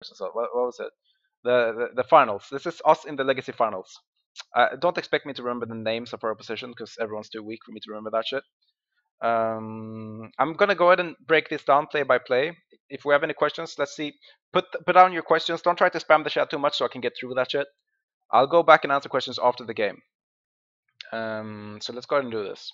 So what was it? The finals. This is us in the Legacy finals. Don't expect me to remember the names of our opposition because everyone's too weak for me to remember that shit. I'm gonna go ahead and break this down play by play. If we have any questions, let's see. Put down your questions. Don't try to spam the chat too much so I can get through that shit. I'll go back and answer questions after the game. So let's go ahead and do this.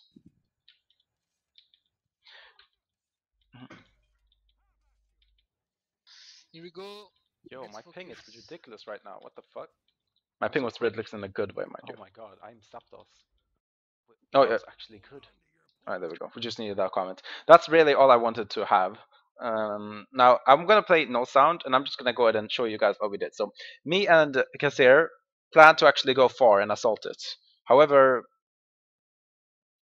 Here we go. Yo, my ping is ridiculous right now. What the fuck? My ping was ridiculous in a good way, mind you. Oh my god, I'm Zapdos. Oh, yeah. Actually good. Alright, there we go. We just needed that comment. That's really all I wanted to have. Now, I'm going to play no sound, and I'm just going to go ahead and show you guys what we did. So, me and Kasir planned to actually go far and assault it. However,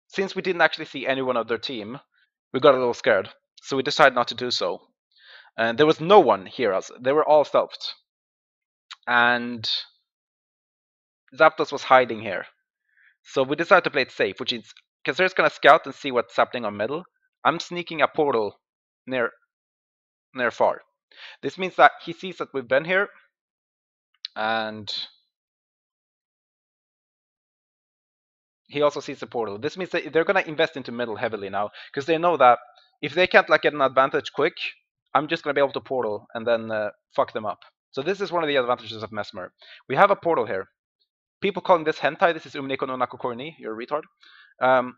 since we didn't actually see anyone of their team, we got a little scared. So we decided not to do so. And there was no one here. They were all stealthed. And Zapdos was hiding here. So we decided to play it safe, which is Kasir's going to scout and see what's happening on middle. I'm sneaking a portal near far. This means that he sees that we've been here, and he also sees the portal. This means that they're gonna invest into middle heavily now, because they know that if they can't like get an advantage quick, I'm just gonna be able to portal and then fuck them up. So this is one of the advantages of Mesmer. We have a portal here. People calling this hentai. This is Umneko no Nakokorni. You're a retard.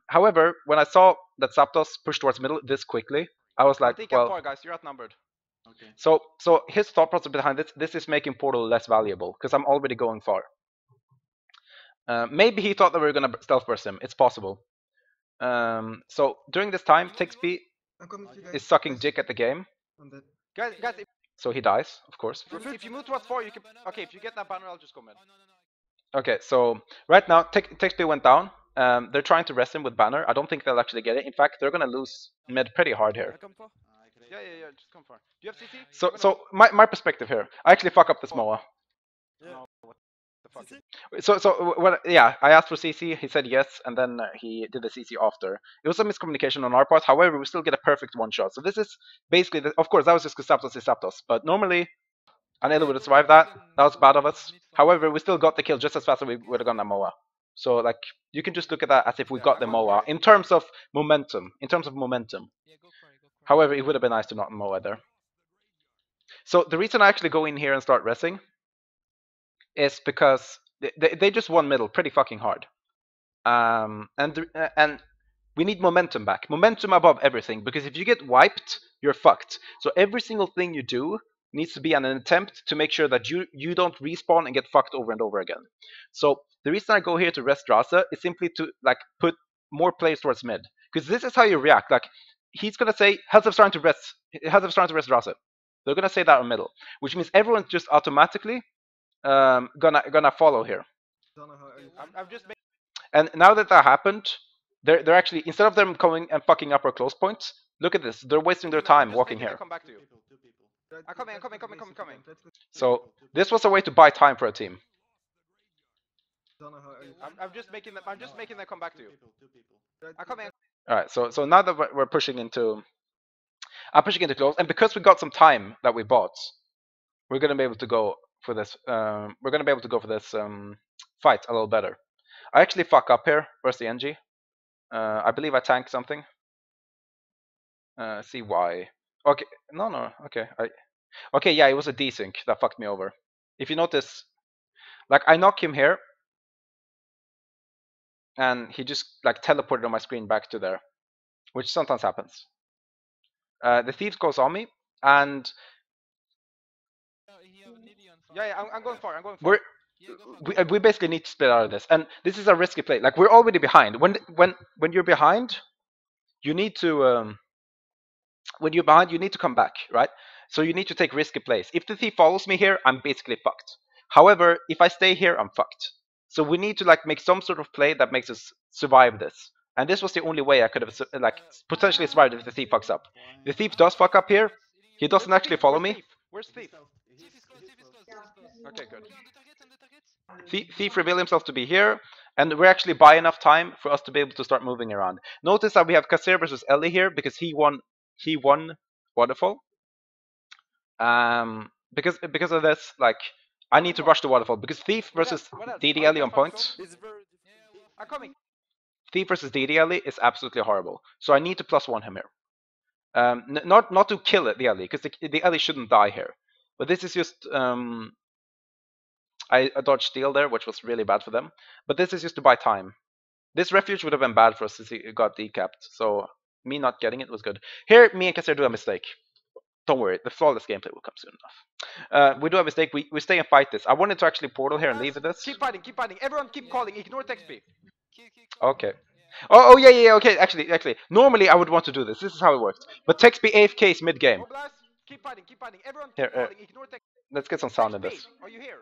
However, when I saw that Zapdos pushed towards middle this quickly, I was like, well, far, guys, you're outnumbered. Okay. So his thought process behind this is making portal less valuable because I'm already going far. Maybe he thought that we were gonna stealth burst him. It's possible. So during this time, Tixby is sucking dick at the game. Guys, so he dies, of course. If you move towards 4, you can. Okay, if you get that banner, I'll just go mid. Okay, so right now Tixby went down. They're trying to rest him with banner. I don't think they'll actually get it. In fact, they're gonna lose mid pretty hard here. Yeah, just come for. Do you have CC? So my perspective here. I actually fuck up this MOA. Yeah. Yeah, I asked for CC, he said yes, and then he did the CC after. It was a miscommunication on our part, however, we still get a perfect one shot. So this is basically, of course, that was just because Zapdos is Zapdos, but normally, Anelo would have survived that. That was bad of us. However, we still got the kill just as fast as we would have gotten a MOA. So, like, you can just look at that as if we got the MOA in terms of momentum. However, it would have been nice to not MOA there. So the reason I actually go in here and start resing is because they just won middle pretty fucking hard. And we need momentum back. Momentum above everything, because if you get wiped, you're fucked. So every single thing you do needs to be an attempt to make sure that you don't respawn and get fucked over and over again. So the reason I go here to rest Rasa is simply to like put more players towards mid, because this is how you react. Like he's gonna say Helseth's trying to rest Rasa. They're gonna say that in middle, which means everyone's just automatically gonna follow here. I've just made... And now that happened, they're actually, instead of them coming and fucking up our close points, look at this. They're wasting their time walking here. Come back to you. I'm coming. So this was a way to buy time for a team. I'm just making them come back to you. I'm coming. All right. So now that we're pushing into, I'm pushing into close, and because we got some time that we bought, we're gonna be able to go for this. We're gonna be able to go for this fight a little better. I actually fuck up here. Where's the NG? I believe I tanked something. See why? Okay, no. Okay, okay, yeah, it was a desync that fucked me over. If you notice, like I knock him here, and he just like teleported on my screen back to there, which sometimes happens. The thief goes on me, and yeah, I'm going far. We basically need to split out of this, and this is a risky play. Like we're already behind. When you're behind, you need to you need to come back, right? So you need to take risky plays. If the thief follows me here, I'm basically fucked. However, if I stay here, I'm fucked. So we need to like make some sort of play that makes us survive this. And this was the only way I could have like potentially survived if the thief fucks up. The thief does fuck up here. He doesn't actually follow me. Where's thief? Okay, good. Thief revealed himself to be here, and we're actually by enough time for us to be able to start moving around. Notice that we have Kasir versus Ellie here because he won Waterfall. because of this, like, I need to rush the waterfall because Thief versus DDLE on point. It's very different. I'm coming. Thief versus DDLE is absolutely horrible. So I need to +1 him here. Not to kill it, the Ellie, because the Ellie shouldn't die here. But this is just I dodged steal there, which was really bad for them. But this is just to buy time. This refuge would have been bad for us if it got decapped. So me not getting it was good. Here, me and Kasser do a mistake. Don't worry, the flawless gameplay will come soon enough. We do a mistake. We stay and fight this. I wanted to actually portal here and leave with this. Keep fighting, keep fighting. Everyone keep calling. Ignore text B. Okay. Oh yeah. Okay, actually, normally I would want to do this. This is how it works. But text be AFK is mid game. Mobilize. Keep fighting, keep fighting. Everyone Here, keep calling. Ignore text. Let's get some sound in Text this. B. Are you here?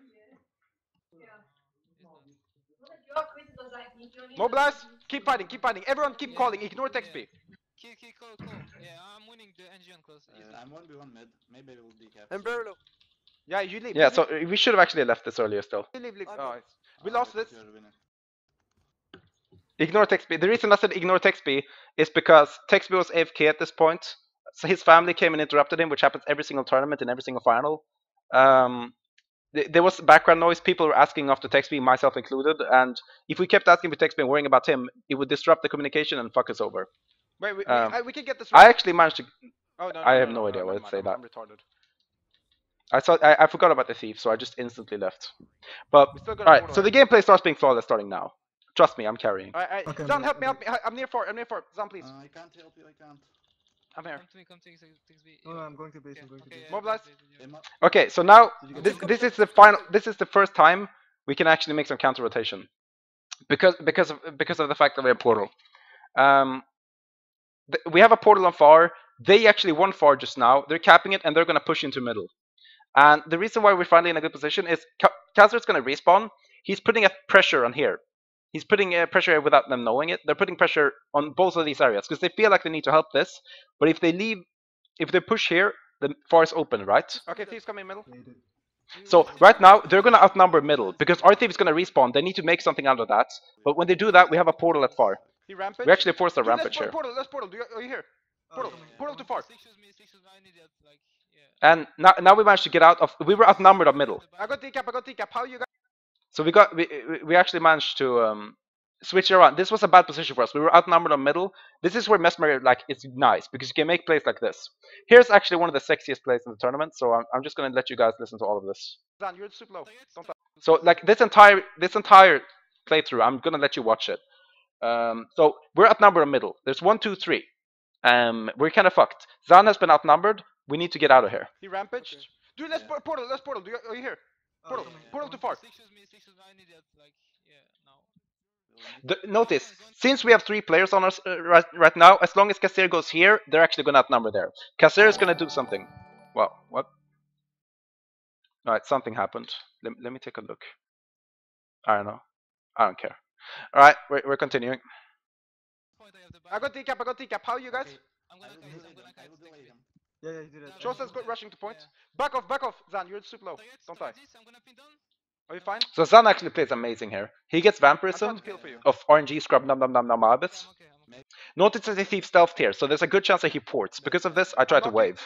Mobilize. Keep fighting, keep fighting. Everyone keep calling. Ignore text B. Kill, call. Yeah, I'm winning the engine close. I'm 1v1 mid. Maybe it will decap. I'm very low. Yeah, you leave. Yeah, you so we should have actually left this earlier still. leave. I'm Oh, in. we lost this. Ignore text B. The reason I said ignore text B is because text B was AFK at this point. So his family came and interrupted him, which happens every single tournament and every single final. There was background noise. People were asking after text B, myself included. And if we kept asking for text B and worrying about him, it would disrupt the communication and fuck us over. Wait, we can get this. I actually managed to. Oh, no, I have no idea why never I'd say mind, that. I'm retarded. I forgot about the thief, so I just instantly left. But We still got a alright, portal so the here. gameplay starts being flawless starting now. Trust me, I'm carrying. Alright, Okay, Zan, I'm help me, okay. help me. I'm near 4. Zan, please. I can't help you, I can't. I'm here. Come to text B. No, I'm going to base. Okay, I'm going to okay, base. yeah, Mobilize. base, yeah. Okay, so now Did you get this is the final. This is the first time we can actually make some counter rotation because of the fact that we have portal. We have a portal on far. They actually won far just now. They're capping it and they're gonna push into middle. And the reason why we're finally in a good position is Kazer's gonna respawn. He's putting a pressure on here. He's putting pressure here without them knowing it. They're putting pressure on both of these areas because they feel like they need to help this. But if they leave, if they push here, the far is open, right? Okay, thieves coming middle. Yeah, you did. So right now they're gonna outnumber middle because our thief is gonna respawn. They need to make something out of that. But when they do that, we have a portal at far. He rampage. We actually forced a Dude, rampage here. Let's portal. Are you here? Portal. coming. Portal too far. Six shoes me, I need that, like, yeah. And now we managed to get out of. We were outnumbered on middle. I got decap. How you guys? So we actually managed to switch it around. This was a bad position for us. We were outnumbered on middle. This is where Mesmer like is nice because you can make plays like this. Here's actually one of the sexiest plays in the tournament. So I'm just gonna let you guys listen to all of this. Zan, you're super low. Don't die. So like this entire playthrough, I'm gonna let you watch it. So we're outnumbered on middle. There's 1, 2, 3. We're kind of fucked. Zan has been outnumbered. We need to get out of here. He rampaged. Okay. Dude, let's portal. Are you here? Portal. coming. Portal too far. Six shoes me, I need that, like, yeah, now. Notice, since we have 3 players on us right now, as long as Kasser goes here, they're actually gonna outnumber there. Kasser is gonna do something. Well, what? Alright, something happened. Let me take a look. I don't know. I don't care. Alright, we're continuing. Point, I have the I back. got decap. How you guys? Okay. I'm gonna kite, I will delay him. Yeah, you did it. Joseph's got rushing to point. Yeah. Back off. Zan, you're super low. Don't die. I'm gonna pin down. Are you fine? So Zan actually plays amazing here. He gets I'm trying vampirism to peel for you. of RNG scrub num num num num habits. I'm okay. Notice that the thief stealthed here, so there's a good chance that he ports. Because of this, I try to Okay. wave.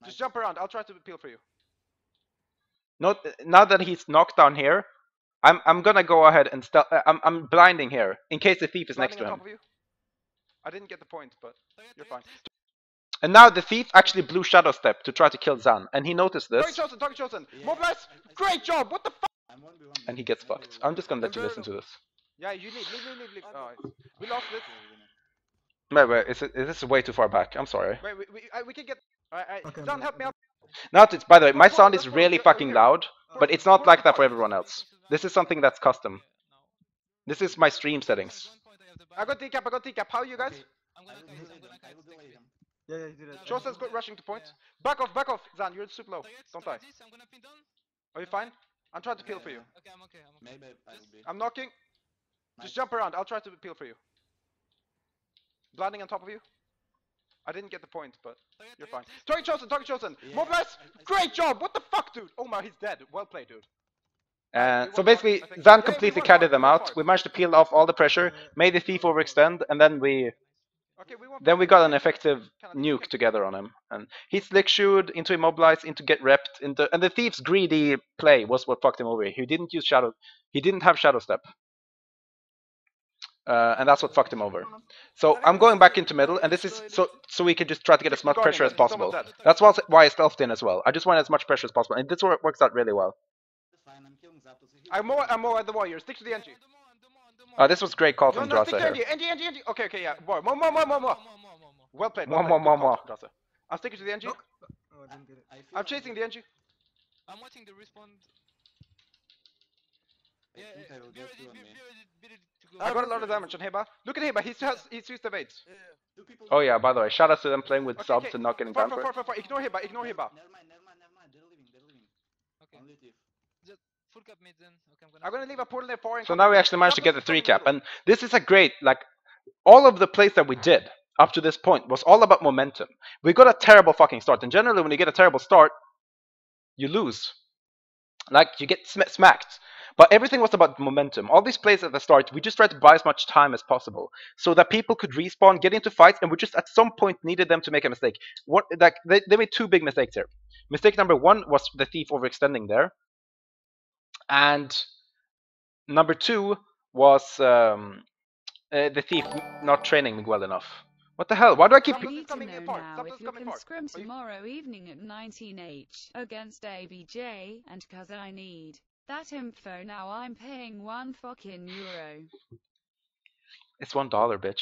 Just jump around. I'll try to peel for you. Now that he's knocked down here, I'm gonna go ahead and I'm blinding here in case the thief is next to Landing on him. top of you. I didn't get the point, but you're fine. And now the thief actually blew Shadow Step to try to kill Zan, and he noticed this, Target chosen. Yeah, Mobilize. Great job. What the fuck? I'm 1v1 and he gets fucked. I'm just gonna let you listen to this. Yeah, you leave. Oh, we lost this. Wait, this is way too far back. I'm sorry. Wait, we can get. Alright, Okay, Zan, I'm help me out. Now, by the way, my Let's sound portal, is let's really portal, fucking here. loud, but it's not like that for everyone else. This This is something that's custom. This is my stream settings. I got decap. How you guys? I'm gonna kite, I will delay him. Yeah, you did it. Joseph's got rushing to point. Back off. Zan, you're super low. Don't die. I'm gonna pin down. Are you fine? I'm trying to peel for you. Okay, I'm okay. Maybe I will be. I'm knocking. Just jump around. I'll try to peel for you. Blinding on top of you. I didn't get the point, but you're fine. Target chosen. Yeah, Mobilize. I- Great job. What the fuck, dude? Oh my, he's dead. Well played, dude. So basically, Zan completely carried them out. We managed to peel off all the pressure, made the thief overextend, and then we Okay, we won't Then fight we him. got an Kinda effective nuke kick. together on him, and he slick shoot into immobilize, into get repped, into and the thief's greedy play was what fucked him over. He didn't use shadow, he didn't have shadow step, and that's what fucked him over. So I'm going back into middle, and this is so we can just try to get as much pressure as possible. That's why I stealthed in as well. I just want as much pressure as possible, and this works out really well. It's fine, I'm killing Zapdos. I'm more at the warrior. Stick to the NG. This was great call No, from no, stick Drasa to here. NG. Okay, yeah. More. Well played. More. Drasa. I'm sticking to the NG. Oh, I didn't get it. I'm chasing the NG. I'm watching the respawn. Yeah, I think I will be get ready, two on me. be ready to go. I got a lot of damage on Heba. Look at Heba. He's used evades. Two people. Oh yeah, by the way, shout out to them playing with subs and not getting banned for it. Far. Ignore Heba. Never mind. They're leaving. Okay. Only thief. Just full cap mid then. Okay, I'm gonna leave a portal there for. So now we actually managed to get the 3 cap, and this is a great, like, all of the plays that we did up to this point was all about momentum. We got a terrible fucking start, and generally when you get a terrible start, you lose. Like, you get smacked. But everything was about momentum. All these plays at the start, we just tried to buy as much time as possible so that people could respawn, get into fights, and we just at some point needed them to make a mistake. They made 2 big mistakes here. Mistake number 1 was the thief overextending there, and number 2 was the thief not training me well enough. What the hell? Why do I keep? I need to coming know in far. now Zapdos if you coming can far. scrim Are you- tomorrow evening at 19H against ABJ, and cause I need that info now. I'm paying €1 fucking. It's $1, bitch.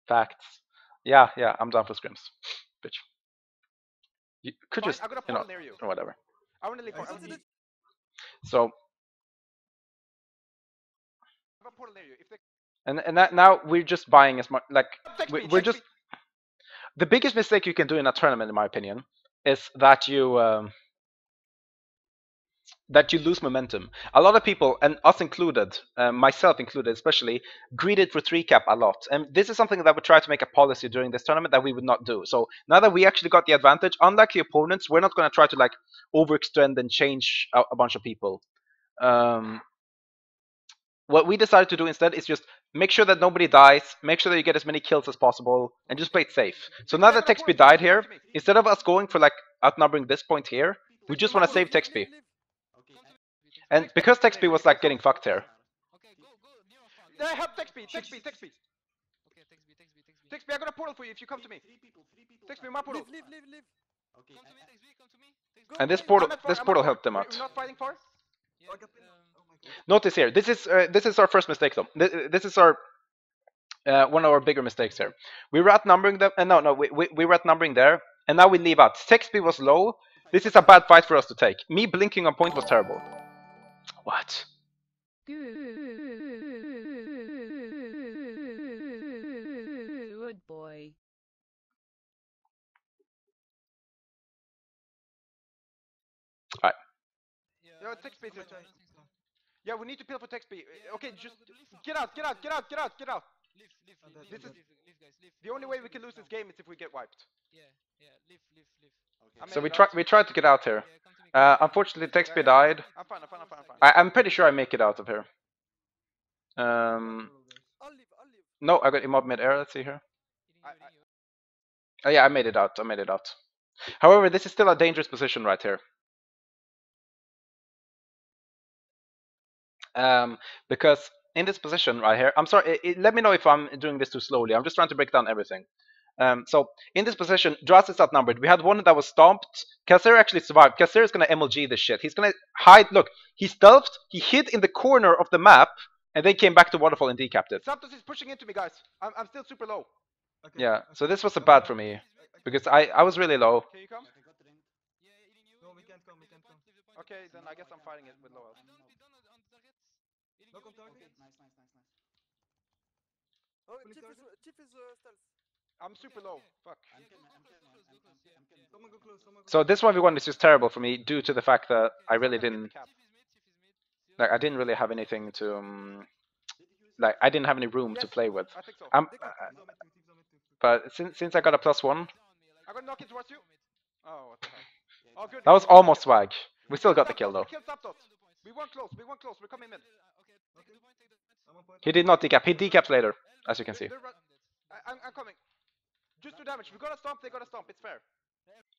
Facts. Yeah, I'm down for scrims, bitch. You could Fine, just, I got a you know, portal near you. or whatever. I wanna leave. I thought it- So, I have a portal near you. If they and that now we're just buying as much, like, text me, we're text just. me. The biggest mistake you can do in a tournament, in my opinion, is that you lose momentum. A lot of people, and us included, myself included especially, greeded for 3 cap a lot. And this is something that we try to make a policy during this tournament that we would not do. So now that we actually got the advantage, unlike the opponents, we're not going to try to like overextend and change a bunch of people. What we decided to do instead is just make sure that nobody dies, make sure that you get as many kills as possible, and just play it safe. So now that Texby died here, instead of us going for like outnumbering this point here, we just want to save Texby. Okay, And because Texby was like getting fucked here, Okay, go. Near farm. Yeah, help text me. Okay, text B. Text me. I got a portal for you if you come to me. Three people. Text me my portal. Leave. Okay, Come to me, text B, come to me. Text B. and this I'm portal at far, this I'm at portal far. helped them We're out. not fighting far. Yeah, Oh, I got pinned. Oh my god. Notice here, this is our first mistake though. This is our one of our bigger mistakes here. We were outnumbering them, and we were outnumbering there, and now we leave out. Texby was low. This is a bad fight for us to take. Me blinking on point was terrible. What? Good boy. Yo, text B. I don't think so. Yeah, we need to peel for text B. Yeah, Okay, no, just leave farm. get out. Leave, This is- guys, leave. The only way we can lose this game is if we get wiped. Yeah, leave. I'm So making it we out. tried to get out here. Yeah, come to me. Unfortunately, Texby died. I'm fine. I'm pretty sure I make it out of here. I'll leave. No, I got immob mid-air. Let's see here. Hitting you. Oh yeah, I made it out. However, this is still a dangerous position right here. Because in this position right here, I'm sorry, let me know if I'm doing this too slowly. I'm just trying to break down everything. So in this position, Dras is outnumbered. We had one that was stomped. Kassir actually survived. Kassir is going to MLG this shit. He's going to hide. Look, he stealthed. He hid in the corner of the map, and then came back to Waterfall and decapped it. Zapdos is pushing into me, guys. I'm still super low. Okay. Yeah, so this was a bad for me. Because I was really low. Can you come? I got ringed. Yeah, hitting you. No, we hitting can't you. come, we Leave the can't point, come. leave the point. Okay, then I guess I'm fighting it with low health. Don't be done on the target. Hitting Knock you, on target. okay. Nice. Oh, Chief is stealth. I'm super low. Fuck. I'm Yeah, killing. go close, yeah. Someone go close. So this 1v1 is just terrible for me due to the fact that I really didn't, Cap. Chief is mid. like, I didn't really have anything to, like, I didn't have any room to Yes, play with. I think so. I'm, They got teams on mid too. but since I got a +1, I got knocking towards you. Oh, what the hell? Oh, good. that was almost swag. We still got the kill though. We killed Zapdos. We weren't close. We're coming mid. Okay, take the point. I'm on point. He did not decap. He decaps later, as you can see. I'm coming. Just do damage. We gotta stomp, they gotta stomp. It's fair.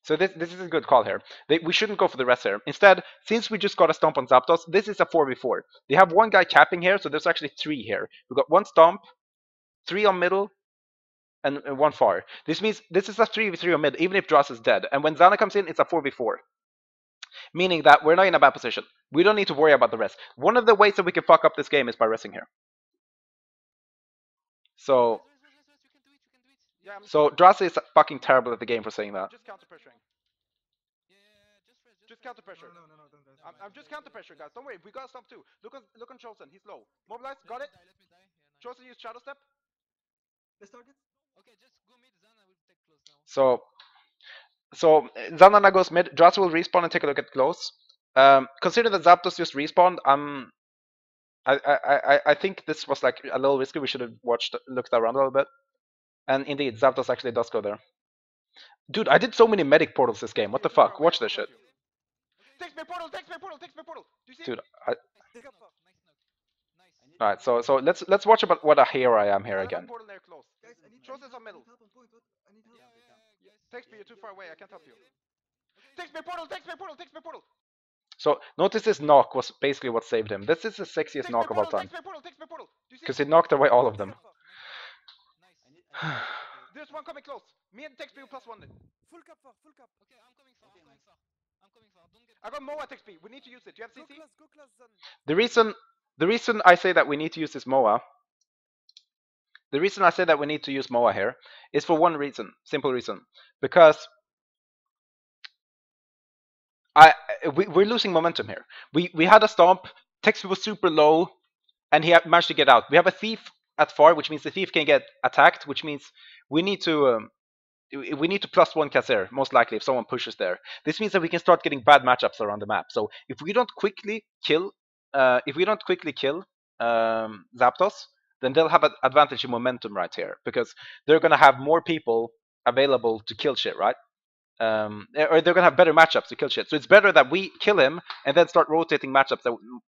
So this is a good call here. We shouldn't go for the rest here. Instead, since we just got a stomp on Zapdos, this is a 4v4. They have one guy capping here, so there's actually 3 here. We've got 1 stomp, 3 on middle, and 1 far. This means this is a 3v3 on mid, even if Dross is dead. And when Zana comes in, it's a 4v4. Meaning that we're not in a bad position. We don't need to worry about the rest. One of the ways that we can fuck up this game is by resting here. So Yeah, So Dross is fucking terrible at the game for saying that. just counter pressuring. Yeah, Just counter pressure. No, don't rest. I'm just counter pressure, guys. Don't worry. We gotta stomp too. Look on Chosen. He's low. Mobilize. Got it. Let me die. Yeah, nice. Chosen use Shadow Step. Let's target. Okay, just go mid, Zana will take close now. So Zanana goes mid. Dross will respawn and take a look at close. Consider that Zapdos just respawned. I think this was like a little risky. We should have looked around a little bit. And indeed, Zapdos actually does go there. Dude, I did so many medic portals this game. What the fuck? Watch this shit. Takes me portal. Takes me portal. Takes me portal. Do you see? Dude, Nice Take up. knock. Nice. alright, so let's watch about what a hero I am here I have a again. portal near close. Guys, I need Chosen's on middle. help on point. What? I need help. Yeah, guys. Takes me. You're too far away. I can't help you. Takes me portal. Takes me portal. Takes me portal. So notice this knock was basically what saved him. This is the sexiest Takes knock me of all portal. time. Takes me portal. Takes me portal. Do you see? Because it knocked away all of them. Nice. There's one coming close. Me and Tex B plus one. Full cap far. Full cap. Okay, I'm coming far. Okay, nice. I'm coming far. Don't get. I got Moa Tex B. We need to use it. Do you have Go CC? class. Go class. Zan. The reason I say that we need to use this MOA, the reason I say that we need to use MOA here is for one reason, simple reason, because we're losing momentum here. We had a stomp, Tex was super low, and he managed to get out. We have a thief at far, which means the thief can get attacked, which means we need to plus one Kazer, most likely, if someone pushes there. This means that we can start getting bad matchups around the map. So if we don't quickly kill Zapdos, then they'll have an advantage in momentum right here, because they're gonna have more people available to kill shit, right? Or they're gonna have better matchups to kill shit. So it's better that we kill him and then start rotating matchups that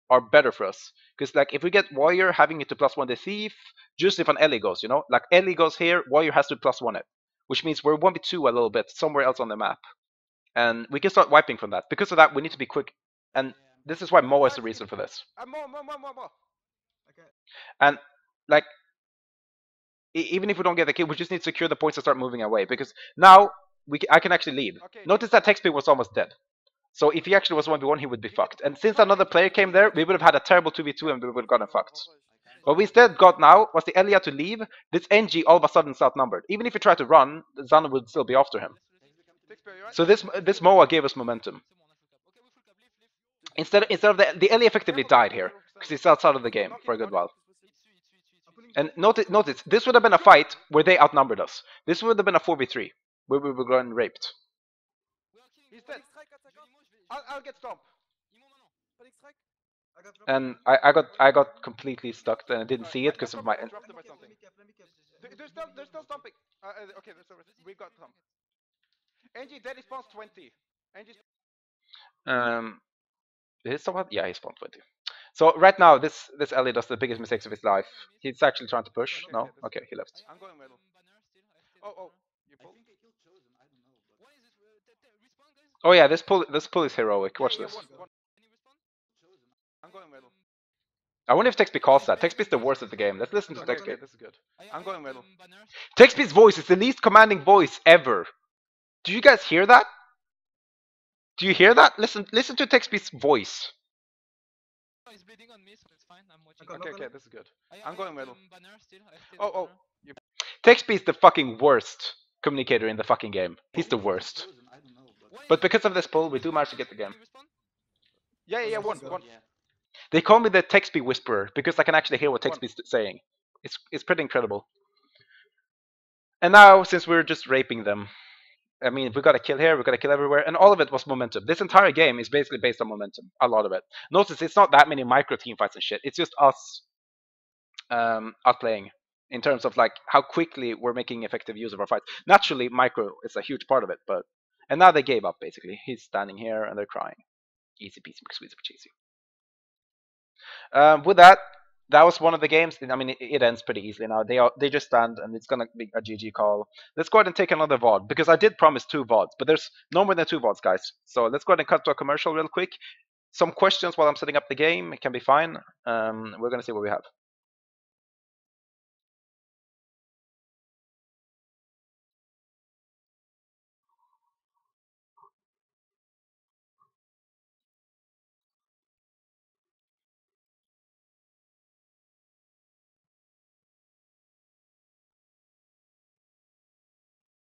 are better for us. Because like if we get Warrior having it to plus one the thief, just if an Ellie goes, you know, like Ellie goes here, Warrior has to plus one it, which means we're 1v2 a little bit somewhere else on the map, and we can start wiping from that. Because of that, we need to be quick, and this is why Moa is the reason for this. More. Okay. And like even if we don't get the kill, we just need to secure the points and start moving away, because now I can actually leave. Okay. Notice that Textpick was almost dead. So if he actually was 1v1, he would be fucked. And since another player came there, we would have had a terrible 2v2 and we would have gotten fucked. What we instead got now was the Elia to leave. This NG all of a sudden is outnumbered. Even if he tried to run, Zana would still be after him. Tex B, you right? So this MOA gave us momentum. Instead of the Elia effectively died here, because he's outside of the game for a good while. And notice, this would have been a fight where they outnumbered us. This would have been a 4v3, where we were going raped. He's dead. I'll get stomped. Panic strike. I got drop. And I got completely stuck and I didn't see it because of my. Dropped him by something. They're still stomping. Okay, we got some. NG dead, he spawns 20. NG. Did he stop? Yeah, he spawned 20. So right now, this Ellie does the biggest mistakes of his life. He's actually trying to push. No, okay, he left. I'm going middle. Oh, you I pulled? think I killed Chosen. I don't know. But Why is it? Respawn, guys. Oh yeah, this pull is heroic. Watch this. One. Any respawn? Chosen. I'm going middle. I wonder if Texby calls that. Texby's the worst at the game. Let's listen to Okay, Texby. this is good. I'm going middle. Texby's voice is the least commanding voice ever. Do you guys hear that? Do you hear that? Listen to Texby's voice. He's bleeding on me, so it's fine. I'm watching. Okay, this is good. I'm going middle. Banner still. I still Oh, banner. you. Texby is the fucking worst communicator in the fucking game. He's the worst. Chosen. I don't know. But because of this pull, we do manage to get the game. Any respawn? Yeah, one. Yeah. They call me the Texby Whisperer because I can actually hear what Texby's saying. It's pretty incredible. And now, since we're just raping them, I mean, we got to kill here, we got to kill everywhere, and all of it was momentum. This entire game is basically based on momentum, a lot of it. Notice it's not that many micro team fights and shit. It's just us outplaying in terms of like how quickly we're making effective use of our fights. Naturally, micro is a huge part of it, and now they gave up basically. He's standing here and they're crying. Easy peasy, squeezy, cheesy. With that, that was one of the games. I mean, it ends pretty easily now. They just stand, and it's gonna be a GG call. Let's go ahead and take another VOD, because I did promise 2 VODs, but there's no more than 2 VODs, guys. So let's go ahead and cut to a commercial real quick. Some questions while I'm setting up the game. It can be fine. We're gonna see what we have.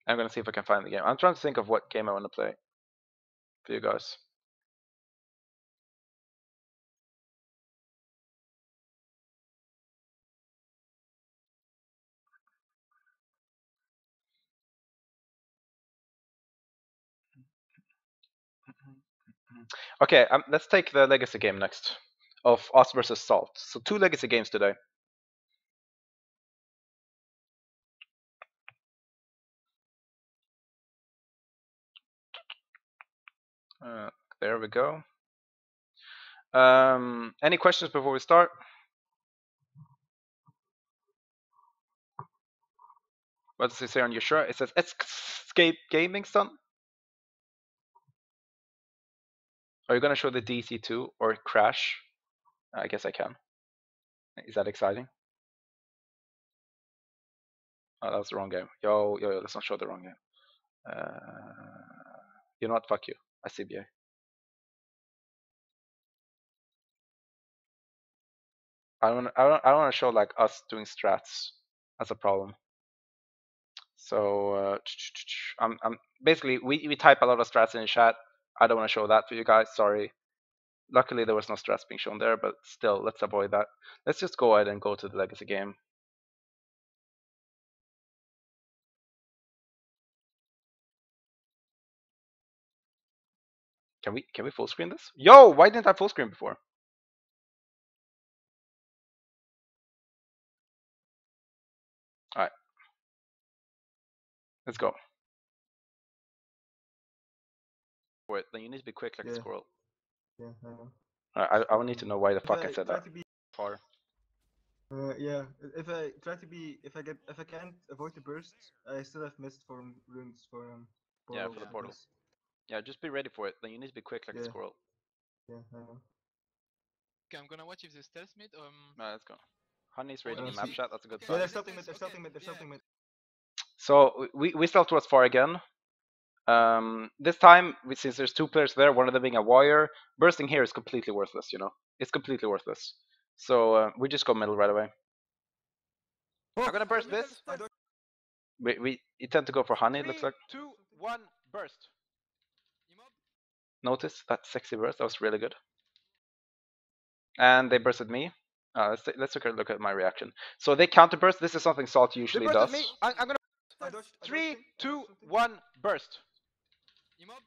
I'm gonna see if I can find the game. I'm trying to think of what game I want to play for you guys. Okay, let's take the legacy game next, of us versus Salt. So 2 legacy games today. There we go. Any questions before we start? What does it say on your shirt? It says Escape Gaming, son. Are you gonna show the DC2 or Crash? I guess I can. Is that exciting? Oh, that was the wrong game. Yo, let's not show the wrong game. You know what? Fuck you. ICBA. I don't want to show like us doing strats as a problem. So I'm basically we type a lot of strats in the chat. I don't want to show that for you guys. Sorry. Luckily there was no strats being shown there, but still, let's avoid that. Let's just go ahead and go to the legacy game. Can we full screen this? Yo, why didn't I full screen before? All right, let's go. Wait, then you need to be quick like a squirrel. Yeah, I know. I will need to know why the fuck I said try that. to be, Far. yeah, if I try to be, if I can't avoid the burst, I still have missed from runes for Yeah, portal for the and portal. this. Yeah, just be ready for it. Then you need to be quick like a Yeah. squirrel. Yeah, I know. Okay, I'm gonna watch if they stealth mid. Let's go. Honey's Oh, reading I the map see. chat. That's a good Okay, sign. Yeah, so they're that's stealthing nice. mid, they're Okay, stealthing mid, they're yeah. stealthing mid. So we stealth towards far again. This time, since there's 2 players there, one of them being a warrior, bursting here is completely worthless. You know, it's completely worthless. So we just go middle right away. I'm gonna burst this. I don't. We tend to go for honey. It 3, looks like. 2, 1, burst. Emob. Notice that sexy burst. That was really good. And they bursted me. Let's take a look at my reaction. So they counter burst. This is something Salt They usually bursted does. me. I'm gonna. I dodged 3, something, 2, something. 1, burst. Emob.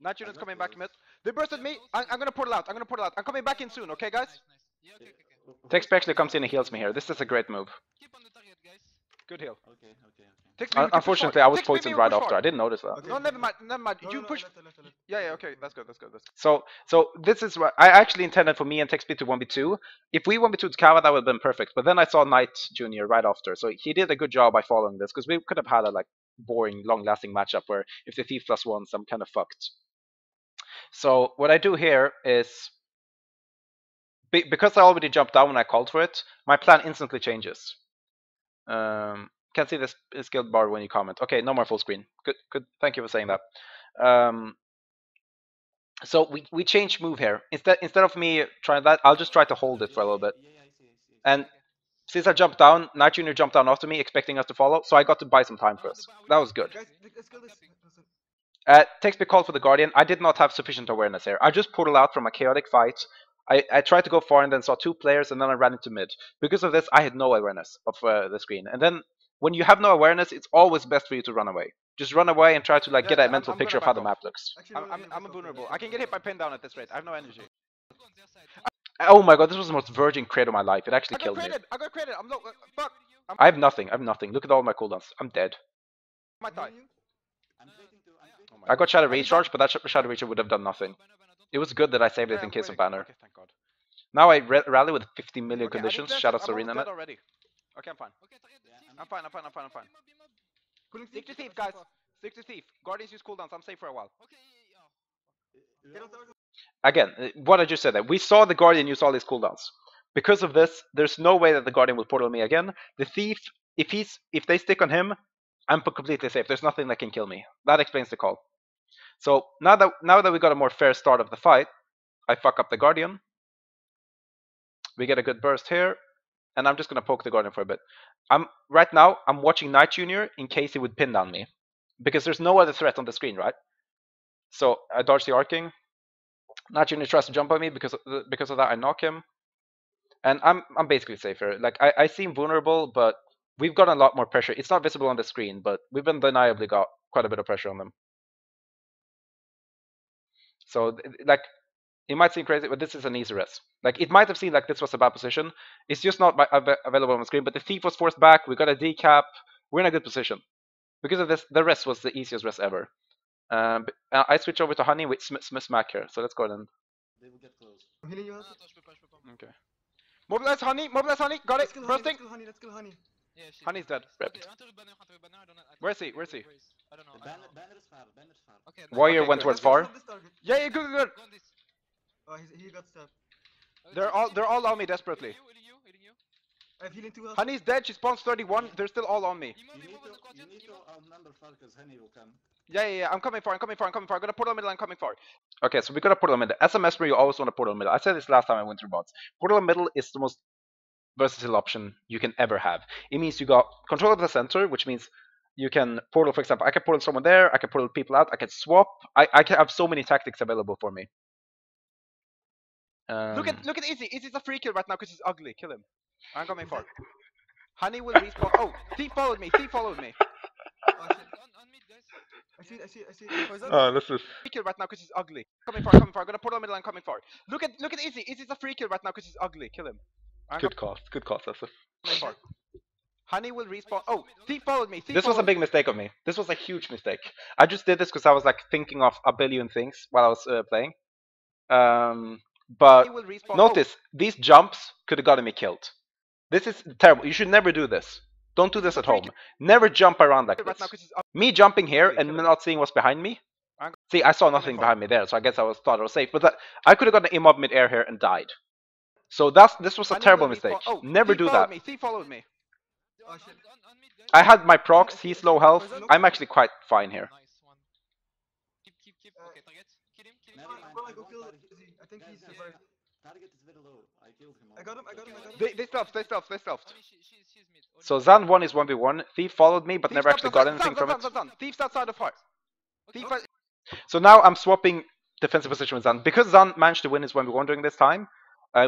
Night units coming back mid. They bursted me. I'm gonna portal out. I'm coming back in soon. Okay, guys. Nice, nice. Yeah, okay. Text actually comes in and heals me here. This is a great move. Keep on the target, guys. Good heal. Okay. Text me, we can push Unfortunately, forward. I was Text me, we poisoned can right push after. I forward. didn't notice that. Okay. No, never mind. No, You no, push. I left. Yeah, okay. That's good. So this is what I actually intended for me and TextB to 1v2. If we 1v2 to Kava, that would have been perfect. But then I saw Knight Jr. right after, so he did a good job by following this, because we could have had a like boring, long-lasting matchup where if the thief +1, I'm kind of fucked. So what I do here is, because I already jumped down when I called for it, my plan instantly changes. Can see this skill bar when you comment. Okay, no more full screen. Good. Thank you for saying that. So we change move here. Instead of me trying that, I'll just try to hold it for a little bit. Yeah, I see. And since I jumped down, Knight Jr. jumped down after me, expecting us to follow. So I got to buy some time for us. That was good. Guys, let's kill this. Listen. Text me call for the Guardian. I did not have sufficient awareness here. I just portal out from a chaotic fight. I tried to go far and then saw 2 players and then I ran into mid. Because of this, I had no awareness of the screen. And then when you have no awareness, it's always best for you to run away. Just run away and try to like get a mental picture of how the map looks. Actually, I'm vulnerable. I can get hit by pin down at this rate. I have no energy. Go on their side. Oh my god, this was the most virgin crate of my life. It actually killed me. I got created. I'm low. Fuck. I have nothing. Look at all my cooldowns. I'm dead. I might die. I'm waiting to. Oh my I got Shadow I did Recharge, but that Shadow Recharge would have done nothing. It was good that I saved it in case of banner. Okay, thank God. Now I rally with 50 million Okay, I need conditions. flashes. Shout out I'm almost Serena. dead already. Okay, I'm fine. Okay, target the thief. I'm fine. I'm fine. I'm fine. I'm fine. Beam up, beam up. Pulling Stick to thief. thief, guys. Stick to thief. Guardians use cooldowns. I'm safe for a while. Okay, yeah. Get on tower. Again, what I just said, that we saw the Guardian use all these cooldowns. Because of this, there's no way that the Guardian will portal me again. The Thief, if they stick on him, I'm completely safe. There's nothing that can kill me. That explains the call. So now that we got a more fair start of the fight, I fuck up the Guardian. We get a good burst here, and I'm just gonna poke the Guardian for a bit. Right now I'm watching Knight Junior in case he would pin down me, because there's no other threat on the screen, right? So I dodge the arcing. Knight Junior tries to jump on me because of that I knock him, and I'm basically safe here. Like I seem vulnerable, but we've got a lot more pressure. It's not visible on the screen, but we've undeniably got quite a bit of pressure on them. So like, it might seem crazy, but this is an easy res. Like, it might have seemed like this was a bad position. It's just not available on the screen. But the Thief was forced back. We got a decap. We're in a good position. Because of this, the res was the easiest res ever. I switch over to Honey with Smack here. So let's go then. They will get close. I'm healing you. Non, attends, je peux pas. Okay. Mobilize Honey. Mobilize Honey. Got it. Let's kill honey. Bursting. Let's kill honey. Let's kill honey. Yeah, shit. Honey's dead. Ripped. Okay, enter banner, I don't know. Where is he? Where is he? I don't know. Banner is far. Banner is far. Okay, Warrior Okay, went good. towards Let's far. stop this target. Yeah, good, good, good. Go on this. Oh, he got stabbed. They're all on me desperately. Healing you. I have healing 2 health. Honey's dead. She spawns 31. They're still all on me. Imo, You Imo, need vas-y, to, you need to Imo. outnumber far because Henny will come. Yeah. I'm coming far. I'm coming far. I'm gonna portal middle. I'm coming far. Okay, so we got a portal middle. As a Mesmer, you always want a portal middle. I said this last time I went through bots. Portal middle is the most versatile option you can ever have. It means you got control of the center, which means you can portal, for example, I can portal someone there, I can portal people out, I can swap. I can have so many tactics available for me. Look at Izzy. Izzy's a free kill right now because he's ugly. Kill him. I'm coming far. Honey will respawn. Oh, Thief followed me. Thief followed me. Oh shit. On mid, guys. I see it. Oh, is that Oh, this is Free kill right now because he's ugly. Coming far. I'm gonna portal middle. I'm coming far. Look at Izzy. Izzy's a free kill right now because he's ugly. Kill him. I'm good call, Helseth. coming far. Honey will respawn. Oh, Thief followed me. Thief This was a followed big mistake of me. This was a huge mistake. I just did this because I was like thinking of a billion things while I was playing. But Honey will respawn. notice, these jumps could have gotten me killed. This is terrible. You should never do this. Don't do this at home. Never jump around like right now this. because he's ugly. Me jumping here and Kill him. not seeing what's behind me. I'm See, I saw nothing far. behind me there, so I guess thought I was safe. But I could have gotten an immob mid-air here and died. So this was a Honey terrible will mistake. respawn. Oh, Never Thief do followed that. me. Thief followed me. Oh shit. On mid, guys. I had my procs, he's low health. I'm actually quite fine here. Nice one. Keep. Okay, target. Kill him. Never I'm mind, gonna I go won't kill target- Izzy. I think Guys, he's guys, survived. Target is very low. I killed him. I got him. They stealthed. They stealthed. Only she's mid. Only So mid. Zan 1 is 1v1. Thief followed me, but Thief never stopped actually got outside. anything from it. Zan. Thief's outside of fire. Okay. Thief. So now I'm swapping defensive position with Zan. Because Zan managed to win his 1v1 during this time,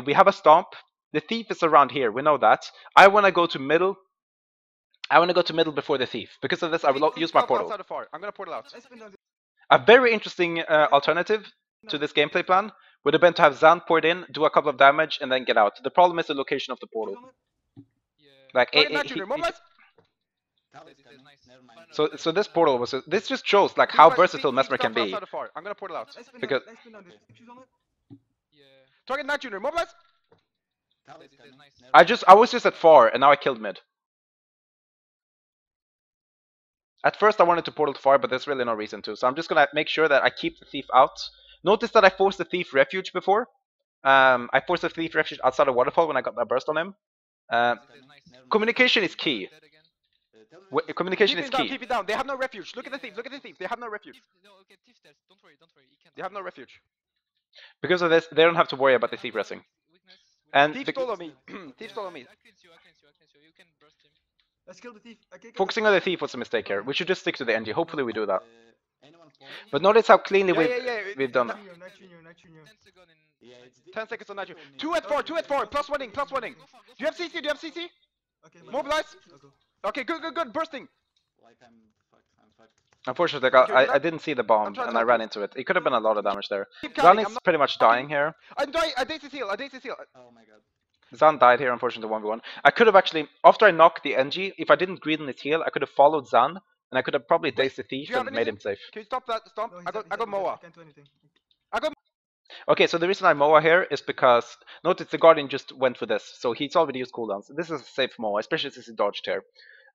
we have a stomp. The Thief is around here, we know that. I want to go to middle. I want to go to middle before the Thief. Because of this, I will Thief use my stealthed portal. outside of fire. I'm gonna portal out. I spin down. A very interesting alternative to this gameplay plan would have been to have Zan poured in, do a couple of damage, and then get out. The problem is the location of the portal. Yeah. Like, Target Knight Junior. Mobilize. Talent's This is coming. nice. Never mind. Final. so this portal was this just shows like how Thief- versatile Thief Mesmer can stealthed be. outside of fire. I'm gonna portal out. I spin Because- down. I spin down. Okay. Shoot on it. Yeah. Target Knight Junior. Mobilize. Talent's This is coming. nice. Never I was just at far, and now I killed mid. At first I wanted to portal to far, but there's really no reason to. So I'm just gonna make sure that I keep the Thief out. Notice that I forced the Thief refuge before. I forced the Thief refuge outside of waterfall when I got that burst on him. This is nice. Never mind. Communication is key. Dead again. Tell me Communication Keep is it down. key. Keep it down. They have no refuge. Look at the thief. Look at the thief. They have no refuge. No, okay, thief stealth. Don't worry. He can't. They have no refuge. Because of this, they don't have to worry about the Thief resing. Weakness. And Thief the- stole on me. Okay, Thief stole on me. I cleanse you. You can burst him. Let's kill the thief. I can't Focusing on the Thief was a mistake here. We should just stick to the NG. Hopefully we do that. anyone point? But notice how cleanly Yeah. we've done that. Knight Junior. 10 seconds in. Yeah, it's 10 seconds on Nigel. people 2 need- at 4. 2 at 4. Plus winning. Plus winning. Go far, go Do you have far. CC? Do you have CC? Okay, Mobilize. I'll go. Okay, good. Bursting. Like I'm fucked. Unfortunately, I didn't see the I'm bomb trying and to I help ran you. into it. It could have been a lot of damage there. Keep Zan counting. is pretty much dying here. I'm dying. I did heal. Oh my god. Zan died here, unfortunately, 1v1. I could have actually, after I knocked the NG, if I didn't greed on his heal, I could have followed Zan, and I could have probably dazed the Thief do you have and made him safe. Can you stop that stomp? No, I got Moa. I can't do anything. Okay, so the reason I MOA here is because notice the Guardian just went for this, so he's already used cooldowns. This is a safe MOA, especially since he dodged here.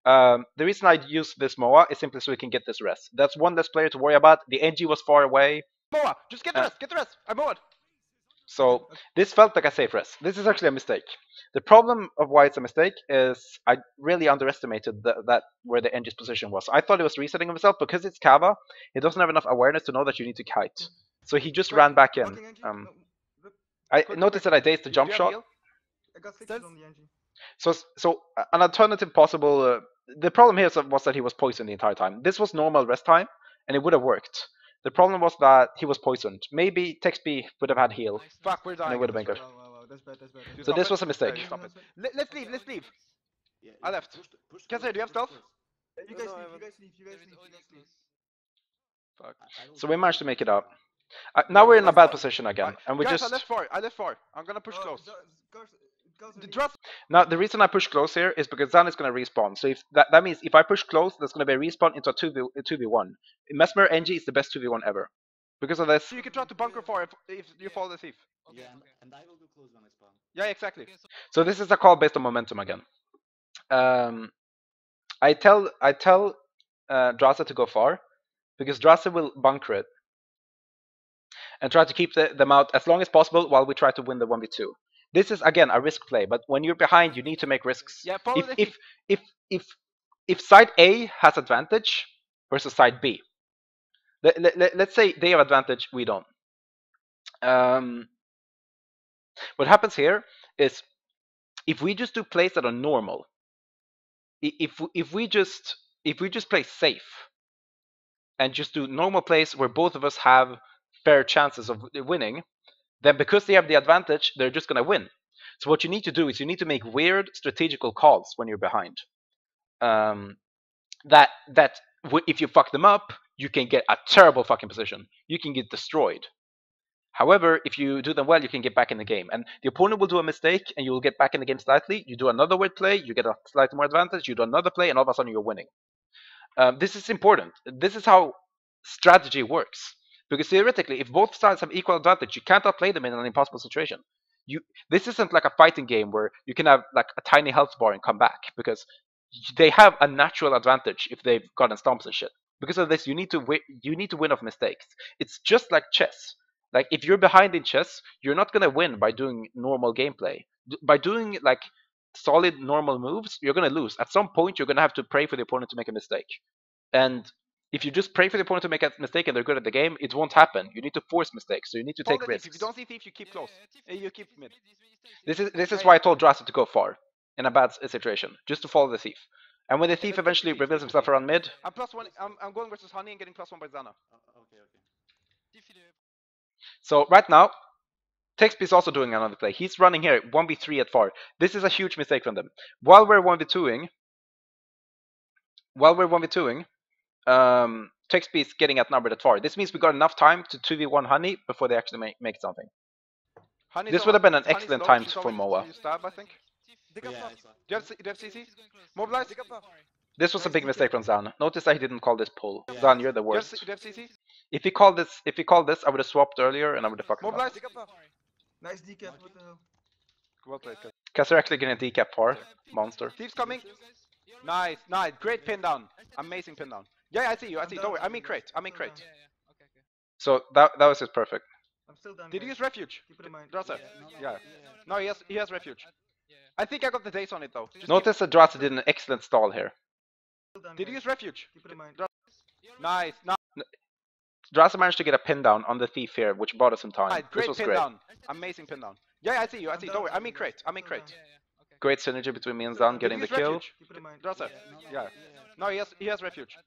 The reason I use this MOA is simply so we can get this rest. That's one less player to worry about. The NG was far away, MOA, just get the rest, get the rest. I MOA'd. so this felt like a safe rest. This is actually a mistake. The problem of why it's a mistake is I really underestimated that where the NG's position was. I thought he was resetting himself because it's Kava. He doesn't have enough awareness to know that you need to kite. So he just ran back in. Fucking NG. No, look, I Quick, noticed quick. that I dazed the Do jump you have shot. heal? I got 6 on the NG. So an alternative possible. The problem here was that he was poisoned the entire time. This was normal rest time, and it would have worked. The problem was that he was poisoned. Maybe Texby would have had heal. Nice, Fuck, nice, we're nice. dying. it would have been That's good. Wow, that's bad, that's bad. You So stop this it? was a mistake. Yeah, you stop it. Let's Let's Okay, leave, let's leave. Yeah, I left. Push Kelsey, do you have stealth? You No, guys no, I leave, you haven't. guys leave, you guys There is leave, you only guys leave. close. Fuck. So we managed to make it out. Now we're in a bad position again, and we Guys, just. I left 4. I left 4. I'm gonna push close. The drop. Now the reason I push close here is because Zan is going to respawn. So if that means if I push close, there's going to be a respawn into a 2v1. Mesmer NG is the best 2v1 ever. Because of this. You can try to bunker 4 if you follow the thief. Okay, Yeah, okay. and I will go close when I spawn. Yeah, exactly. Okay, so So this is a call based on momentum again. I tell Drasa to go far because Drasa will bunker it and try to keep them out as long as possible while we try to win the 1v2. This is again a risk play, but when you're behind, you need to make risks. Yeah, follow the thief. If side A has advantage versus side B, let's say they have advantage, we don't. What happens here is if we just do plays that are normal, if we just play safe and just do normal plays where both of us have fair chances of winning, then because they have the advantage, they're just going to win. So what you need to do is you need to make weird strategical calls when you're behind. That if you fuck them up, you can get a terrible fucking position. You can get destroyed. However, if you do them well, you can get back in the game. And the opponent will do a mistake, and you will get back in the game slightly. You do another weird play, you get a slightly more advantage. You do another play, and all of a sudden you're winning. This is important. This is how strategy works. Because theoretically, if both sides have equal advantage, you can't outplay them in an impossible situation. This isn't like a fighting game where you can have like a tiny health bar and come back, because they have a natural advantage if they've gotten stomps and shit. Because of this, you need to win off mistakes. It's just like chess. Like if you're behind in chess, you're not gonna win by doing normal gameplay. By doing like solid normal moves, you're gonna lose. At some point, you're gonna have to pray for the opponent to make a mistake. And if you just pray for the opponent to make a mistake and they're good at the game, it won't happen. You need to force mistakes, so you need to Follow take the thief. If you risks. don't see thief, you keep close. You keep mid. This is why I told Drasa to go far in a bad situation, just to follow the thief. And when the thief eventually reveals himself around mid, I'm +1. I'm going versus Honey and getting +1 by Zana. Okay. so right now, Texp is also doing another play. He's running here 1v3 at far. This is a huge mistake from them. While we're 1v2ing, Texp is getting outnumbered at far. This means we got enough time to 2v1 Honey before they actually make something. Honey's This would have been an Honey's excellent low. time She's for always MOA. to stab, I think. Yeah, I saw. Do you have CC? Mobilize? This was a big mistake from Zan. Notice that he didn't call this pull. Yeah. Zan, you're the Do you worst. have CC? If he called this, I would have swapped earlier and I would have fucked him up. Mobilize? Nice decap, what the hell? Well played. Kelsey. Because they're actually getting a decap far. Monster. Thief's coming. Nice. Great pin down. Amazing pin down. Yeah, I see you. Don't worry. I'm in crate. Okay. So that was just perfect. I'm still down. Did you guys. use refuge? Keep it in mind. Drasa? Yeah. Yeah. No, he has refuge. I think I got the days on it though. Just Notice that Drasa did an excellent stall here. Still down, Did you guys. use refuge? Keep it in mind. Nice. Drasa managed to get a pin down on the thief here, which bought us some time. This Great was pin great. down. Amazing pin down. Yeah, I see you. Don't worry. I'm in crate. Okay. Great synergy between me and Zan Did getting you the use kill. refuge? Keep it in mind. Drasa? Yeah. No, he has refuge.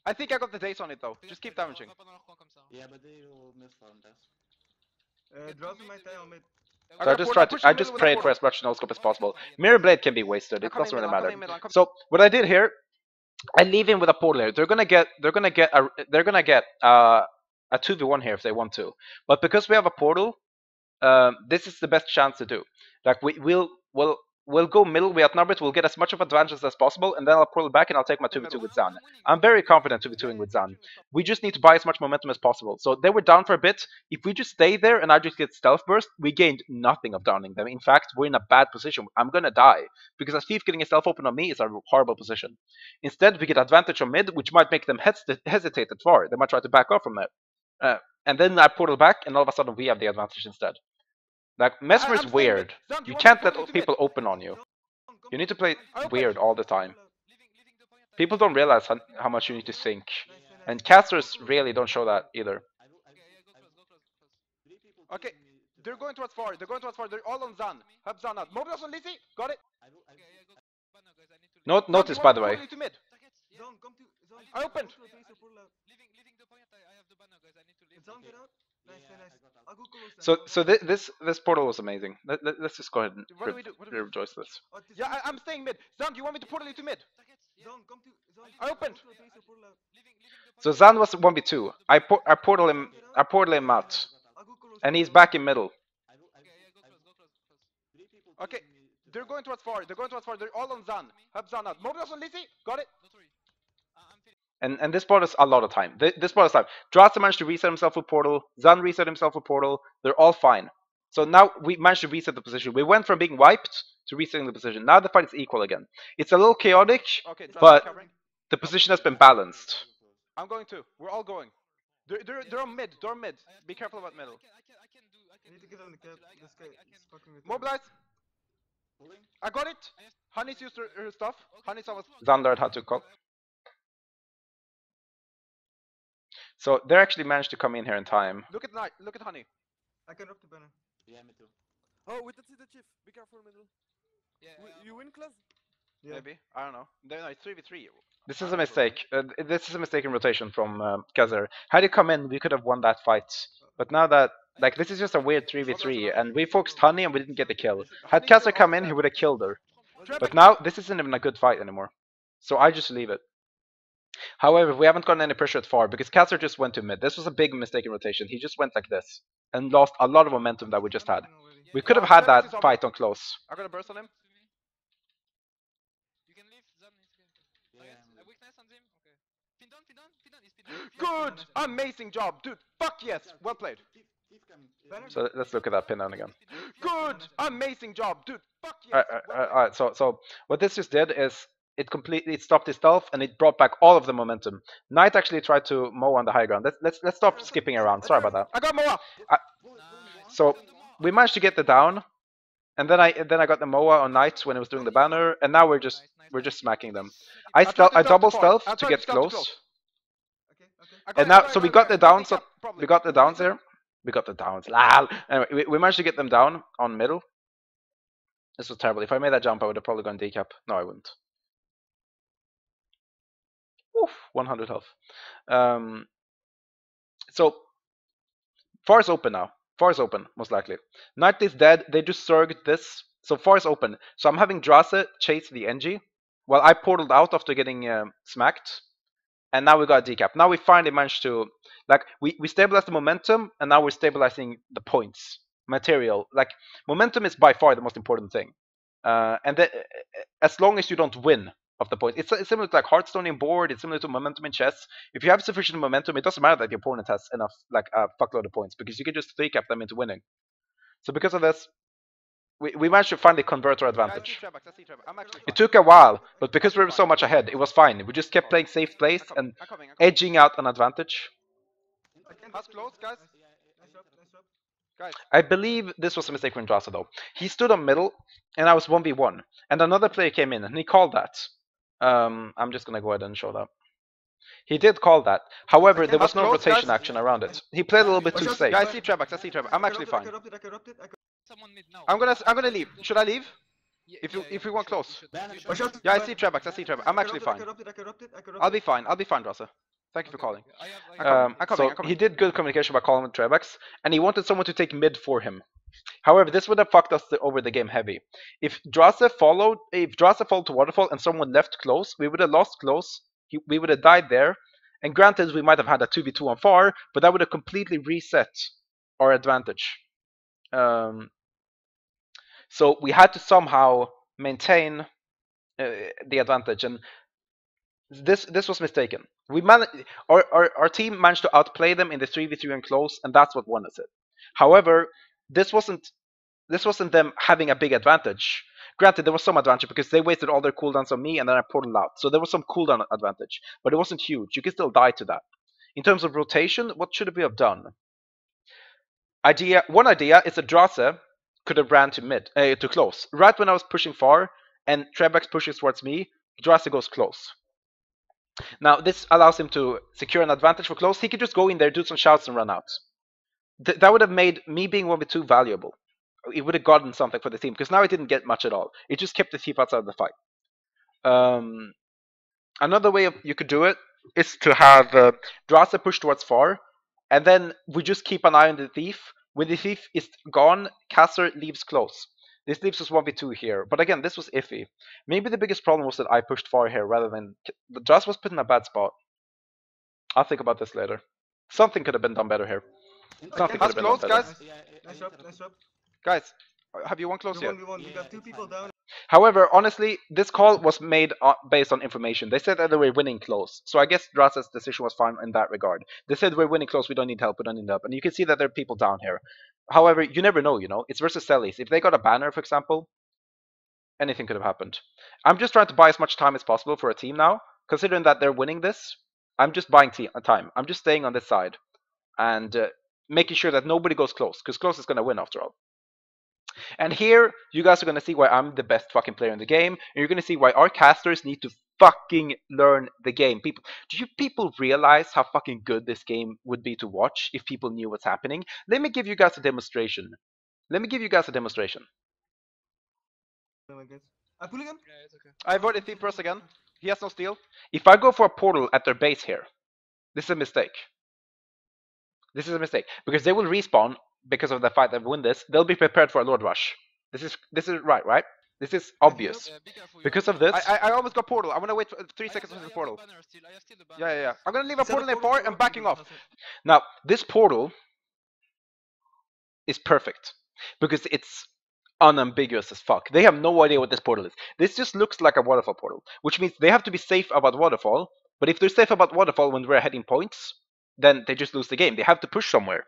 I think I got the days on it though. Just keep damaging. Yeah, but they will miss farm that. Drop in my tail mid. So I just prayed for as much no scope as possible. Mirror Blade can be wasted. It doesn't really matter. So what I did here, I leave in with a portal here. They're gonna get a 2v1 here if they want to. But because we have a portal, this is the best chance to do. Like we'll we'll go middle, we outnumber it, we'll get as much of advantage as possible, and then I'll pull it back and I'll take my 2v2 with Zan. I'm very confident 2v2ing with Zan. We just need to buy as much momentum as possible. So they were down for a bit. If we just stay there and I just get stealth burst, we gained nothing of downing them. In fact, we're in a bad position. I'm gonna die. Because a thief getting a stealth open on me is a horrible position. Instead, we get advantage on mid, which might make them hesitate at far. They might try to back off from it. And then I portal back, and all of a sudden we have the advantage instead. Like, Mesmer is weird. You can't let people open on you. You need to play weird all the time. People don't realize how much you need to think. And casters really don't show that either. Okay, they're going towards far. They're going towards far. They're all on Zan. Help Zan out. Mobilos on Lizzie. Got it. Notice, by the way. To mid. Zone, come to zone. I opened. Go to the base or pull out. Leaving the point, I have the banner, guys. I need to leave. Zone, get out. Nice, nice. I'll go close So this portal was amazing. Let's just go ahead and What do we do? What do we do? rejoice this. Oh, this Yeah, one. I'm staying mid. Zan, do you want me to portal you to mid? Zone, come to zone. I opened. Go to the base or pull out. So Zan was 1v2. I portal him out, I'll go close. and he's back in middle. Okay, they're going towards far. They're going towards far. They're all on Zan. Help Zan out. Mobilos on Lizzie. Got it. Don't worry. I'm feeling. And this bought us a lot of time. This bought us time. Drasta managed to reset himself with portal. Zan reset himself with portal. They're all fine. So now we managed to reset the position. We went from being wiped to resetting the position. Now the fight is equal again. It's a little chaotic, Okay, but covering. the position has been balanced. I'm going too. We're all going. They're on mid. They're on mid. Be careful about middle. I can do. You need to get on the cap. This guy is fucking with Mobilize. I got it. Honey's used her stuff. Honey's almost. Zan learned how to call. So they actually managed to come in here in time. Look at Night. Look at Honey. I can drop the banner. Yeah, me too. Oh, we don't see the chief. Be careful, middle. Yeah. You win, class? Yeah. Maybe. I don't know. They're like 3v3. This is a mistake. This is a mistake in rotation from Kazar. Had he come in, we could have won that fight. But now that, like, this is just a weird 3v3, and we focused Honey and we didn't get the kill. Had Kazar come in, he would have killed her. But now, this isn't even a good fight anymore. So I just leave it. However, we haven't gotten any pressure at far, because Kazar just went to mid. This was a big mistake in rotation. He just went like this, and lost a lot of momentum that we just had. We could have had that fight on close. I got a burst on him. You can leave. Zan is good. Yeah, A weakness on him. Okay. Pin down. Is pin down. Good. Amazing job, dude. Fuck yes. Well played. Thief coming. Banner. So let's look at that pin down again. Good. Amazing job, dude. Fuck yes. Alright, so what this just did is it stopped his stealth and it brought back all of the momentum. Knight actually tried to mow on the high ground. Let's stop skipping around. Sorry about that. I got Moa. So we managed to get the down, and then I got the Moa on Knight when it was doing the banner, and now we're just smacking them. I double stealth to get close, Okay, okay. and now so we got the downs. We got the downs here. We got the downs. Lol. Anyway, we managed to get them down on middle. This was terrible. If I made that jump, I would have probably gone decap. No, I wouldn't. Oof, 100 health. So far is open now. Far is open, most likely. Knight is dead. They just surged this. So far is open. So I'm having Drasa chase the NG. Well, I portaled out after getting smacked. And now we got a decap. Now we finally managed to, like, we stabilized the momentum, and now we're stabilizing the points. Material. Like, momentum is by far the most important thing. As long as you don't win of the points. It's similar to like Hearthstone in board, it's similar to momentum in chess. If you have sufficient momentum, it doesn't matter that the opponent has enough, like a fuckload of points, because you can just decap them into winning. So because of this, we managed to finally convert our advantage. It took a while, but because we were so much ahead, it was fine. We just kept playing safe plays and edging out an advantage. House close, guys. Nice job, nice job. Guys, I believe this was a mistake from Drasa though. He stood on middle, and I was 1v1. And another player came in, and he called that. I'm just gonna go ahead and show that. He did call that. However, there was no rotation action around it. He played a little bit too safe. guys, see Trebax. I see Trebax. I'm actually fine. I corrupted. Someone mid now. I'm gonna leave. Should I leave? Yeah, If we want close. Watch out. Yeah, I see Trebax. I'm actually fine. I corrupted. I'll be fine, Drasa. Thank you for calling. I I'm coming. He did good communication by calling with Trebax, and he wanted someone to take mid for him. However, this would have fucked us over the game heavy. If Drasa followed to waterfall and someone left close, we would have lost close. We would have died there. And granted, we might have had a 2v2 on far, but that would have completely reset our advantage. So we had to somehow maintain the advantage, and this was mistaken. Our team managed to outplay them in the 3v3 and close, and that's what won us it. However, this wasn't them having a big advantage. Granted, there was some advantage because they wasted all their cooldowns on me and then I portaled out. So there was some cooldown advantage, but it wasn't huge. You can still die to that. In terms of rotation, what should we have done? One idea is that Draze could have ran to mid, to close. Right when I was pushing far and Trebex pushes towards me, Draze goes close. Now this allows him to secure an advantage for close. He could just go in there, do some shouts, and run out. That would have made me being 1v2 valuable. It would have gotten something for the team, because now it didn't get much at all. It just kept the thief outside of the fight. Another way you could do it is to have Draze push towards far, and then we just keep an eye on the thief. When the thief is gone, Caster leaves close. This leaves us 1v2 here, but again, this was iffy. Maybe the biggest problem was that I pushed far here rather than... Draze was put in a bad spot. I'll think about this later. Something could have been done better here. Something could have been done better. Guys. Nice job, nice job. Guys, have you won close yet? We won. We got 2 people down. However, honestly, this call was made based on information. They said that they were winning close, so I guess Draze's decision was fine in that regard. They said we're winning close, we don't need help, and you can see that there are people down here. However, you never know, It's versus Sellies. If they got a banner, for example, anything could have happened. I'm just trying to buy as much time as possible for a team now, considering that they're winning this. I'm just buying time. I'm just staying on this side and making sure that nobody goes close, because close is going to win after all. And here, you guys are going to see why I'm the best fucking player in the game, and you're going to see why our casters need to fucking learn the game. Do you people realize how fucking good this game would be to watch if people knew what's happening? Let me give you guys a demonstration. Oh my God. I pull again. Yeah, it's okay. I avoided thief burst again. He has no steal. If I go for a portal at their base here, this is a mistake. This is a mistake, because they will respawn because of the fact that we win this. They'll be prepared for a Lord Rush. This is right? This is obvious. Yeah, be careful. Because of this, I almost got portal. I want to wait for 3 seconds for the portal. I have still the banner. Yeah. I'm gonna leave a portal in 4 and backing off. now this portal is perfect because it's unambiguous as fuck. They have no idea what this portal is. This just looks like a waterfall portal, which means they have to be safe about waterfall. But if they're safe about waterfall when we're heading points, then they just lose the game. They have to push somewhere.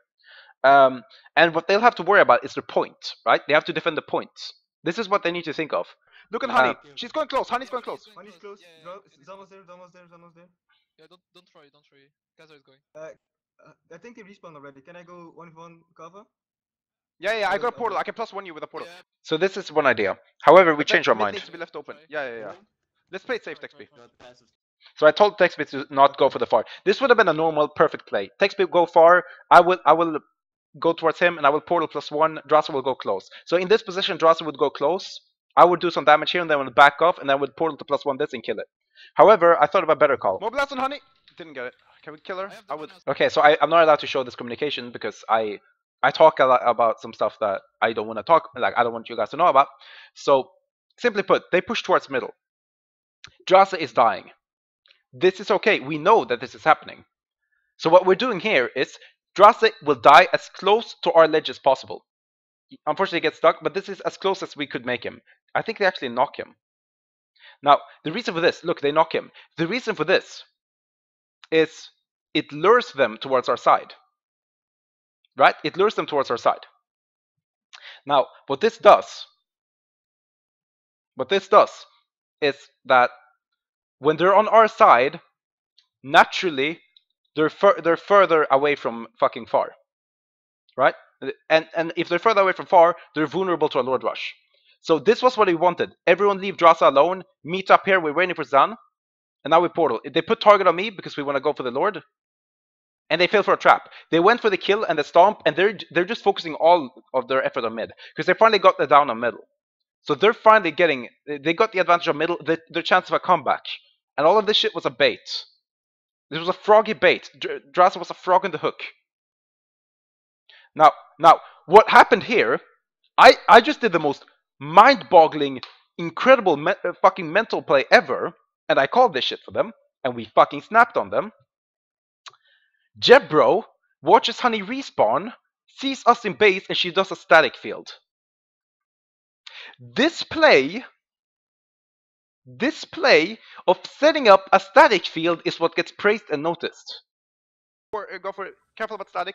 And what they'll have to worry about is their point, right? They have to defend the points. This is what they need to think of. Look at Honey. She's going close. Honey's going close. Honey's close. Zama's there. Yeah, don't try. Kaiser is going. I think they respawned already. Can I go 1v1 cover? Yeah. I got a portal. I can +1 you with a portal. Yeah, So this is one idea. However, we changed our Mid mind. needs to be left open. Yeah. Let's play it safe, TextB. So I told TextB to not go for the far. This would have been a normal, perfect play. TextB go far. I will go towards him, and I will portal +1. Draze will go close. So in this position, Draze would go close. I would do some damage here, and then I would back off, and then I would portal to +1 this and kill it. However, I thought of a better call. Mobilize on Honey. Didn't get it. Can we kill her? I would. Okay, so I'm not allowed to show this communication because I talk a lot about some stuff that I don't want to talk, like I don't want you guys to know about. So simply put, they push towards middle. Draze is dying. This is okay. We know that this is happening. So what we're doing here is Draze will die as close to our ledge as possible. Unfortunately, he gets stuck, but this is as close as we could make him. I think they actually knock him. Now, the reason for this, look, they knock him. The reason for this is it lures them towards our side. Right? It lures them towards our side. Now, what this does is that when they're on our side, naturally, they're further away from fucking far. Right? And if they're further away from far, they're vulnerable to a Lord Rush. So this was what we wanted. Everyone leave Draze alone, meet up here, we're waiting for Zan, and now we portal. They put target on me because we want to go for the Lord, and they fell for a trap. They went for the kill and the stomp, and they're just focusing all of their effort on mid, because they finally got the down on middle. So they're finally they got the advantage on middle, their chance of a comeback. And all of this shit was a bait. This was a froggy bait. Draze was a frog in the hook. Now, what happened here, I just did the most mind-boggling, incredible fucking mental play ever, and I called this shit for them, and we fucking snapped on them. Jebro watches Honey respawn, sees us in base, and she does a static field. This play This play of setting up a static field is what gets praised and noticed. Go for it. Careful about static.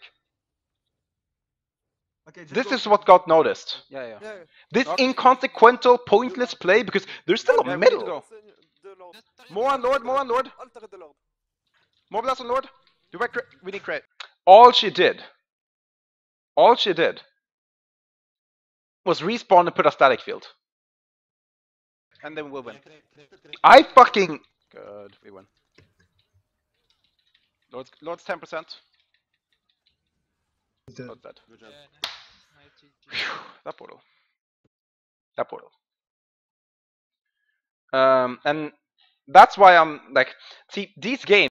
Okay, just This go is for what it. got noticed. Yeah. Yeah, yeah. This Okay. inconsequential, pointless play because there's still a Yeah, we need to middle. go. The Lord. More on Lord, more on Lord. Alter the Lord. More blast on Lord. We need crit. All she did was respawn and put a static field. And then we'll win. I fucking... Good, we win. Lord's 10%. He's dead. Lord's dead. Good job. Yeah, nice GG. That portal. And that's why I'm like, see, these games